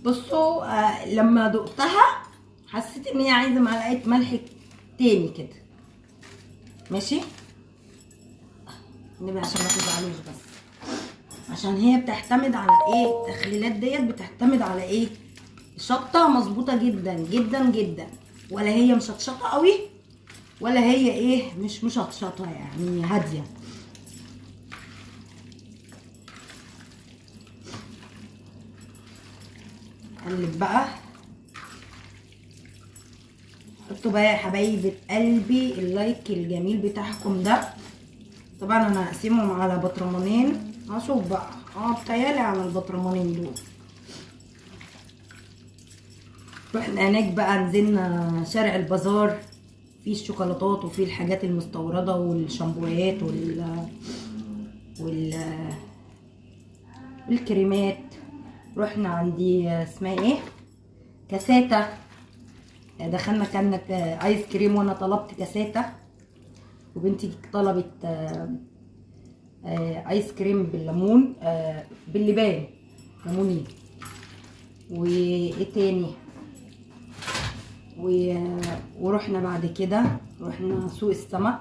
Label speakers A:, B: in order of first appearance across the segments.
A: بصوا لما دقتها حسيت ان هي عايزه معلقه ملح تاني كده. ماشي نبقى عشان ما تزعلوش، بس عشان هي بتعتمد على ايه، التخليلات ديت بتعتمد على ايه، شطه مظبوطه جدا جدا جدا، ولا هي مشطشطه قوي ولا هي ايه مش مشطشطه، يعني هاديه. قلب بقى. حطوا بقى يا حبايب قلبي اللايك الجميل بتاعكم ده. طبعا انا هقسمهم على بطرمانين، هشوف بقى بتهيالي على البطرمانين دول. رحنا هناك بقى، نزلنا شارع البازار، فيه الشوكولاتات وفيه الحاجات المستورده والشامبوهات والكريمات. رحنا عندي اسمها ايه، كاساتا. دخلنا كان ايس كريم وانا طلبت كاساتا، وبنتي طلبت ايس كريم بالليمون، باللبان ليموني. وايه تاني، ورحنا بعد كده رحنا سوق السمك،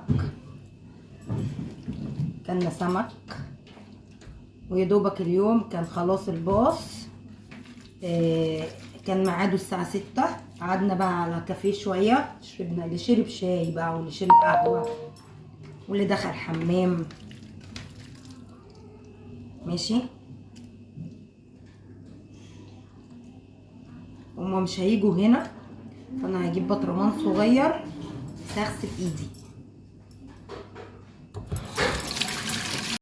A: كلنا سمك. ويدوبك اليوم كان خلاص الباص، كان ميعاده الساعة 6. قعدنا بقى على كافيه شوية، شربنا، اللي شرب شاي بقى واللي شرب قهوة واللي دخل حمام. ماشي. هما مش هيجوا هنا، فانا هجيب بطرمان صغير بس هغسل ايدي.